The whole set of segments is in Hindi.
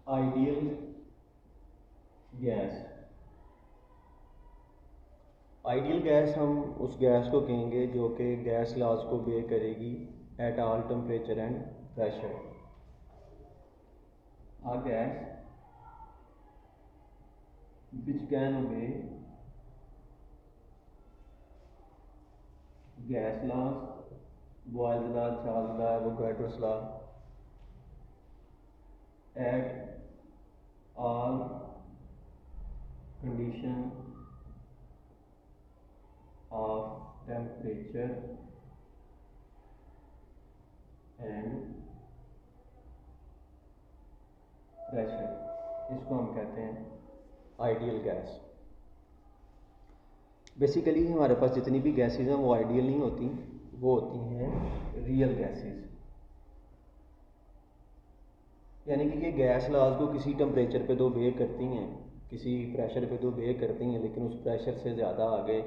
Ideal gas. आइडियल गैस हम उस गैस को कहेंगे जो कि गैस लॉज को obey करेगी at all temperature and pressure. A gas which can obey gas laws, Boyle's law, Charles law, Avogadro's law at all condition of temperature and pressure, इसको हम कहते हैं आइडियल गैस। बेसिकली हमारे पास जितनी भी गैसेस हैं वो आइडियल नहीं होती, वो होती हैं रियल गैसेस। यानी कि ये गैस लॉज को किसी टेम्परेचर पे तो obey करती हैं, किसी प्रेशर पे तो obey करती हैं, लेकिन उस प्रेशर से ज़्यादा आगे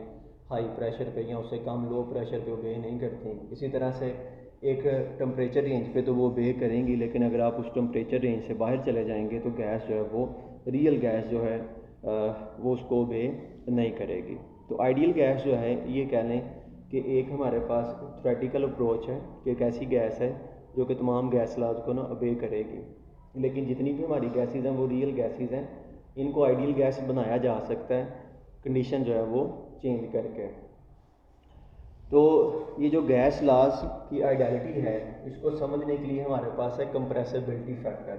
हाई प्रेशर पे या उससे कम लो प्रेशर पे obey नहीं करती। इसी तरह से एक टेम्परेचर रेंज पे तो वो obey करेंगी, लेकिन अगर आप उस टेम्परेचर रेंज से बाहर चले जाएंगे तो गैस जो है वो रियल गैस जो है वो उसको obey नहीं करेगी। तो आइडियल गैस जो है ये कह लें कि एक हमारे पास थ्योरेटिकल अप्रोच है कि एक ऐसी गैस है जो कि तमाम गैस लॉज को ना obey करेगी, लेकिन जितनी भी हमारी गैसेज हैं वो रियल गैसेज हैं। इनको आइडियल गैस बनाया जा सकता है कंडीशन जो है वो चेंज करके। तो ये जो गैस लॉज की आइडियलिटी है इसको समझने के लिए हमारे पास है कंप्रेसिबिलिटी फैक्टर।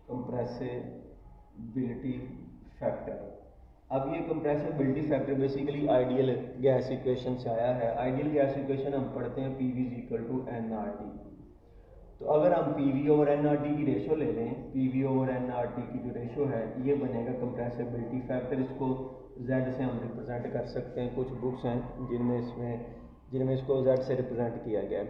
कंप्रेसिबिलिटी फैक्टर, अब ये compressibility factor basically ideal gas equation से आया है। आइडियल गैस इक्वेशन हम पढ़ते हैं PV = nRT। तो अगर हम PV ओवर nRT की रेशो ले लें, PV ओवर nRT की जो रेशो है ये बनेगा कंप्रेसिबिलिटी फैक्टर। इसको Z से हम रिप्रेजेंट कर सकते हैं, कुछ बुक्स हैं जिनमें इसको Z से रिप्रेजेंट किया गया है।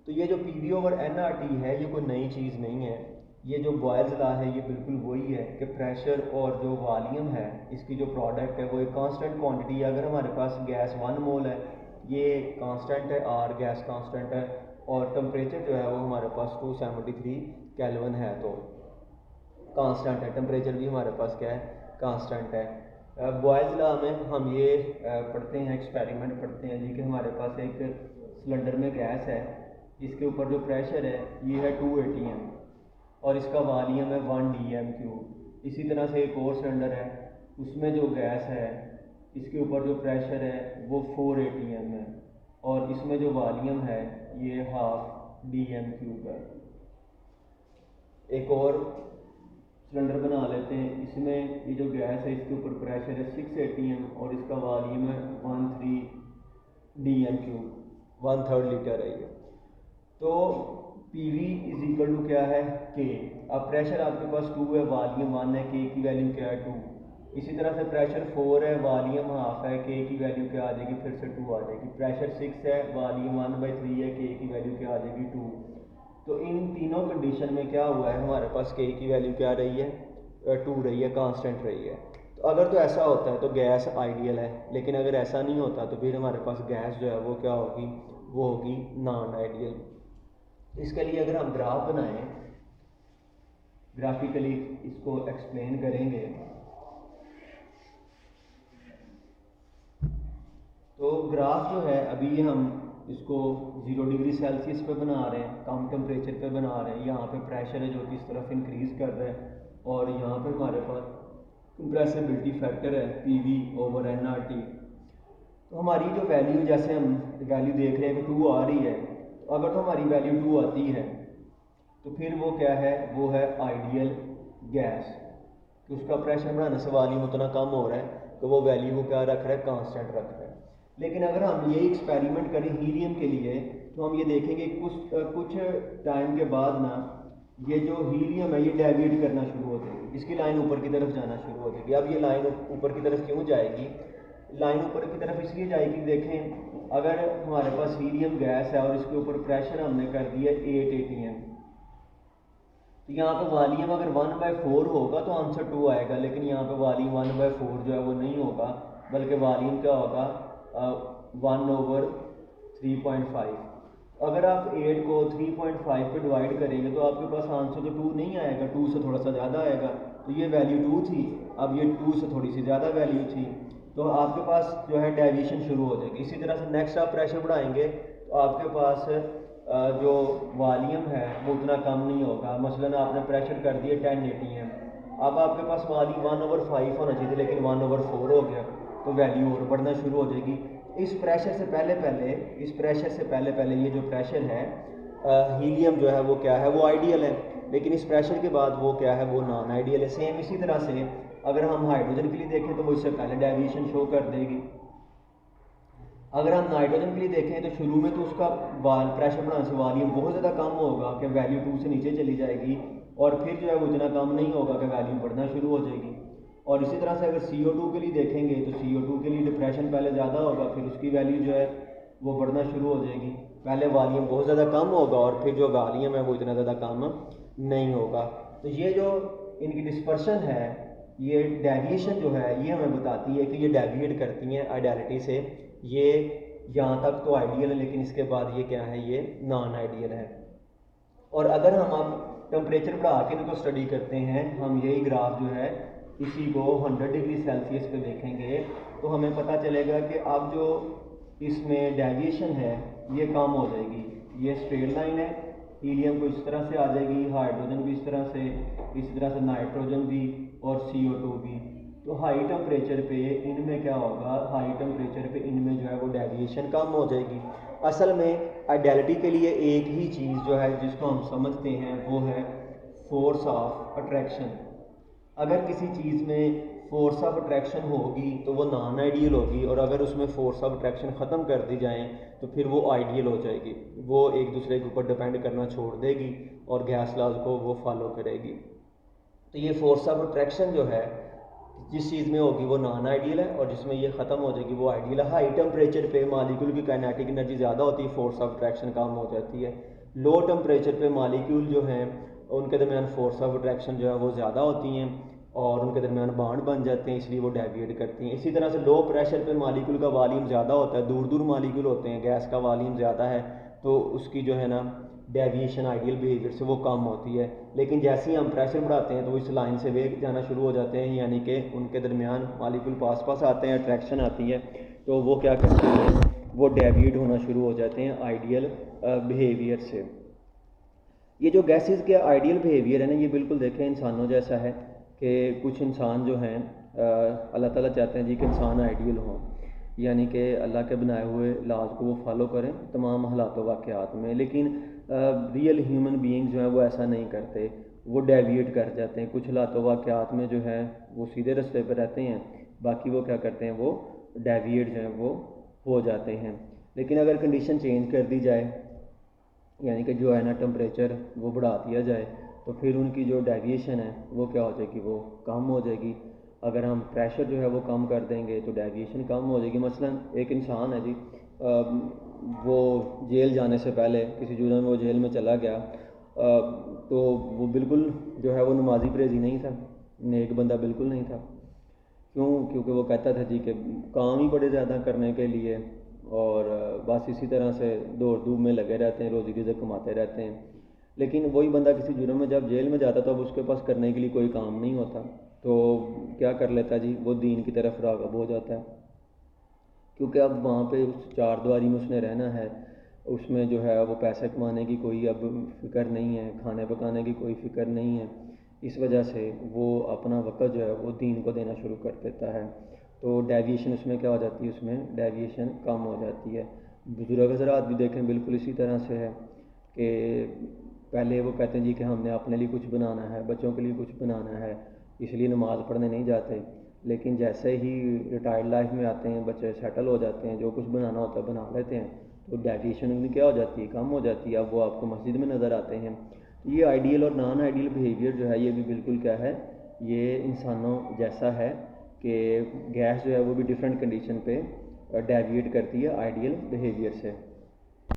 तो ये जो PV ओवर nRT है ये कोई नई चीज़ नहीं है, ये जो बॉयल्स लॉ है ये बिल्कुल वही है कि प्रेशर और जो वॉल्यूम है इसकी जो प्रोडक्ट है वो एक कांस्टेंट क्वांटिटी है। अगर हमारे पास गैस 1 मोल है, ये कांस्टेंट है, R गैस कांस्टेंट है, और टेम्परेचर जो है वो हमारे पास 273 केल्विन है, तो कांस्टेंट है। टेम्परेचर भी हमारे पास क्या है, कांस्टेंट है। बॉयल्स लॉ में हम ये पढ़ते हैं, एक्सपेरिमेंट पढ़ते हैं जी कि हमारे पास एक सिलेंडर में गैस है, इसके ऊपर जो प्रेशर है ये है 2 atm और इसका वॉल्यूम है 1 dm³। इसी तरह से एक और सिलेंडर है, उसमें जो गैस है इसके ऊपर जो प्रेशर है वो 4 atm है और इसमें जो वॉल्यूम है ये 1/2 dm³ है। एक और सिलेंडर बना लेते हैं, इसमें ये जो गैस है इसके ऊपर प्रेशर है 6 atm और इसका वॉल्यूम है 13 dm³, 1/3 लीटर है ये। तो PV = क्या है, K। अब प्रेशर आपके पास 2 है, वॉल्यूम 1 है, K की वैल्यू क्या है 2। इसी तरह से प्रेशर 4 है, वॉल्यूम 1/2 है, K की वैल्यू क्या आ जाएगी, फिर से 2 आ जाएगी। प्रेशर 6 है, वॉल्यूम 1/3 है, K की वैल्यू क्या आ जाएगी 2। तो इन तीनों कंडीशन में क्या हुआ है, हमारे पास K की वैल्यू क्या रही है, 2 रही है, कांस्टेंट रही है। तो अगर तो ऐसा होता है तो गैस आइडियल है, लेकिन अगर ऐसा नहीं होता तो फिर हमारे पास गैस जो है वो क्या होगी, वो होगी नॉन आइडियल। इसके लिए अगर हम ग्राफ बनाएं, ग्राफिकली इसको एक्सप्लेन करेंगे, तो ग्राफ जो है अभी हम इसको 0 डिग्री सेल्सियस पे बना रहे हैं, कम टेम्परेचर पे बना रहे हैं। यहाँ पे प्रेशर है जो कि इस तरफ इंक्रीज कर रहा है और यहाँ पे हमारे पास कंप्रेसिबिलिटी फैक्टर है PV ओवर nRT। तो हमारी जो वैल्यू, जैसे हम वैल्यू देख रहे हैं कि 2 आ रही है, तो अगर तो हमारी वैल्यू 2 आती है तो फिर वो क्या है, वो है आइडियल गैस, कि उसका प्रेशर बढ़ाने से वॉल्यूम उतना कम हो रहा है तो वो वैल्यू को क्या रख रहा है, कांस्टेंट रख रहा है। लेकिन अगर हम ये एक्सपेरिमेंट करें हीलियम के लिए तो हम ये देखेंगे कुछ टाइम के बाद ना ये जो हीलियम है ये डेविएट करना शुरू हो जाएगी, इसकी लाइन ऊपर की तरफ जाना शुरू हो जाएगी। अब ये लाइन ऊपर की तरफ क्यों जाएगी, लाइन ऊपर की तरफ इसलिए जाएगी, देखें अगर हमारे पास हीलियम गैस है और इसके ऊपर प्रेशर हमने कर दिया 8 atm, तो यहाँ पे वॉल्यूम अगर 1/4 होगा तो आंसर 2 आएगा, लेकिन यहाँ पे वॉल्यूम 1/4 जो है वो नहीं होगा, बल्कि वॉल्यूम क्या होगा 1/3.5। अगर आप 8 को 3.5 पे डिवाइड करेंगे तो आपके पास आंसर तो 2 नहीं आएगा, 2 से थोड़ा सा ज़्यादा आएगा। तो ये वैल्यू 2 थी, अब ये 2 से थोड़ी सी ज़्यादा वैल्यू थी, तो आपके पास जो है डेविएशन शुरू हो जाएगी। इसी तरह से नेक्स्ट आप प्रेशर बढ़ाएंगे तो आपके पास जो वॉल्यूम है वो उतना कम नहीं होगा। मसलन आपने प्रेशर कर दिया 10 atm, अब आपके पास वॉल्यूम 1/5 होना चाहिए लेकिन 1/4 हो गया, तो वैल्यू और बढ़ना शुरू हो जाएगी। इस प्रेशर से पहले ये जो प्रेशर है हीलियम जो है वो क्या है, वो आइडियल है, लेकिन इस प्रेशर के बाद वो क्या है, वो नॉन आइडियल है। सेम इसी तरह से अगर हम हाइड्रोजन के लिए देखें तो वो इससे पहले डेविएशन शो कर देगी। अगर हम नाइट्रोजन के लिए देखें तो शुरू में तो उसका प्रेशर बढ़ाने से वॉल्यूम बहुत ज़्यादा कम होगा कि वैल्यू 2 से नीचे चली जाएगी, और फिर जो है वो इतना कम नहीं होगा कि वैल्यूम बढ़ना शुरू हो जाएगी। और इसी तरह से अगर CO2 के लिए देखेंगे तो CO2 के लिए डिप्रेशन पहले ज़्यादा होगा, फिर उसकी वैल्यू जो है वो बढ़ना शुरू हो जाएगी। पहले वॉल्यूम बहुत ज़्यादा कम होगा और फिर जो वॉल्यूम है वो इतना ज़्यादा कम नहीं होगा। तो ये जो इनकी डिस्पर्शन है, ये डेविएशन जो है ये हमें बताती है कि ये डेविएट करती हैं आइडियलिटी से। ये यहाँ तक तो आइडियल है, लेकिन इसके बाद ये क्या है, ये नॉन आइडियल है। और अगर हम अब टेम्परेचर बढ़ा के इनको स्टडी करते हैं, हम यही ग्राफ जो है इसी को 100 डिग्री सेल्सियस पे देखेंगे तो हमें पता चलेगा कि अब जो इसमें डेविएशन है ये कम हो जाएगी। ये स्ट्रेट लाइन है, हीलियम को इस तरह से आ जाएगी, हाइड्रोजन भी इस तरह से नाइट्रोजन भी और CO2 भी। तो हाई टेम्परेचर पे इनमें क्या होगा, हाई टेम्परेचर पे इनमें जो है वो डेविएशन कम हो जाएगी। असल में आइडियलिटी के लिए एक ही चीज़ जो है जिसको हम समझते हैं वो है फोर्स ऑफ अट्रैक्शन। अगर किसी चीज़ में फोर्स ऑफ अट्रैक्शन होगी तो वो नॉन आइडियल होगी, और अगर उसमें फोर्स ऑफ अट्रैक्शन ख़त्म कर दी जाए तो फिर वो आइडियल हो जाएगी। वो एक दूसरे के ऊपर डिपेंड करना छोड़ देगी और गैस लॉज को वो फॉलो करेगी। तो ये फोर्स ऑफ अट्रैक्शन जो है जिस चीज़ में होगी वो नॉन आइडियल है, और जिसमें ये ख़त्म हो जाएगी वो आइडियल है। हाई टेम्परेचर पे मॉलिक्यूल की काइनेटिक एनर्जी ज़्यादा होती है, फोर्स ऑफ अट्रैक्शन कम हो जाती है। लो टेम्परेचर पे मॉलिक्यूल जो हैं उनके दरमियान फोर्स ऑफ अट्रैक्शन जो है वो ज़्यादा होती हैं और उनके दरमियान बॉन्ड बन जाते हैं, इसलिए वो डेविएट करती हैं। इसी तरह से लो प्रेशर पे मॉलिक्यूल का वॉल्यूम ज़्यादा होता है, दूर दूर मॉलिक्यूल होते हैं, गैस का वॉल्यूम ज़्यादा है, तो उसकी जो है ना डेविएशन आइडियल बिहेवियर से वो कम होती है। लेकिन जैसे ही हम प्रेशर बढ़ाते हैं तो वो इस लाइन से वे जाना शुरू हो जाते हैं, यानी कि उनके दरमियान मॉलिक्यूल पास पास आते हैं, अट्रैक्शन आती है, तो वो क्या करते हैं, वो डेविएट होना शुरू हो जाते हैं आइडियल बिहेवियर से। ये जो गैसेस के आइडियल बिहेवियर है ना, ये बिल्कुल देखें इंसानों जैसा है कि कुछ इंसान जो हैं अल्लाह ताला चाहते हैं जी कि इंसान आइडियल हों, यानी कि अल्लाह के बनाए हुए लॉज को वो फॉलो करें तमाम हालात वाक़यात में। लेकिन रियल ह्यूमन बीइंग जो है वो ऐसा नहीं करते, वो डेविएट कर जाते हैं। कुछ हालात वाक़यात में जो है वो सीधे रास्ते पर रहते हैं, बाकी वो क्या करते हैं, वो डेविएट जो है वो हो जाते हैं। लेकिन अगर कंडीशन चेंज कर दी जाए, यानी कि जो है ना टेम्परेचर वो बढ़ा दिया जाए, तो फिर उनकी जो डेविएशन है वो क्या हो जाएगी, वो कम हो जाएगी। अगर हम प्रेशर जो है वो कम कर देंगे तो डेविएशन कम हो जाएगी। मसलन एक इंसान है जी, वो जेल जाने से पहले किसी जुर्म में वो जेल में चला गया, तो वो बिल्कुल जो है वो नमाजी परहेज़ी नहीं था, नेक बंदा बिल्कुल नहीं था। क्यों? क्योंकि वो कहता था जी कि काम ही बड़े ज़्यादा करने के लिए, और बस इसी तरह से दौड़ धूप में लगे रहते हैं, रोज़ी रिज़्क़ कमाते रहते हैं। लेकिन वही बंदा किसी जुर्म में जब जेल में जाता तो अब उसके पास करने के लिए कोई काम नहीं होता, तो क्या कर लेता जी, वो दीन की तरफ राग़िब हो जाता है। क्योंकि अब वहाँ पे उस चार दीवारी में उसने रहना है, उसमें जो है वो पैसे कमाने की कोई अब फ़िक्र नहीं है, खाने पकाने की कोई फ़िक्र नहीं है। इस वजह से वो अपना वक़्त जो है वो दीन को देना शुरू कर देता है, तो डेविएशन उसमें क्या हो जाती है, उसमें डेविएशन कम हो जाती है। बुजुर्ग हज़रात भी देखें बिल्कुल इसी तरह से है कि पहले वो कहते हैं जी कि हमने अपने लिए कुछ बनाना है, बच्चों के लिए कुछ बनाना है, इसलिए नमाज़ पढ़ने नहीं जाते। लेकिन जैसे ही रिटायर्ड लाइफ में आते हैं, बच्चे सेटल हो जाते हैं, जो कुछ बनाना होता है बना लेते हैं, तो डेविएशन उनकी क्या हो जाती है, कम हो जाती है। अब वो आपको मस्जिद में नज़र आते हैं। ये आइडियल और नॉन आइडियल बिहेवियर जो है ये भी बिल्कुल क्या है, ये इंसानों जैसा है कि गैस जो है वो भी डिफरेंट कंडीशन पे डेविएट करती है आइडियल बिहेवियर से।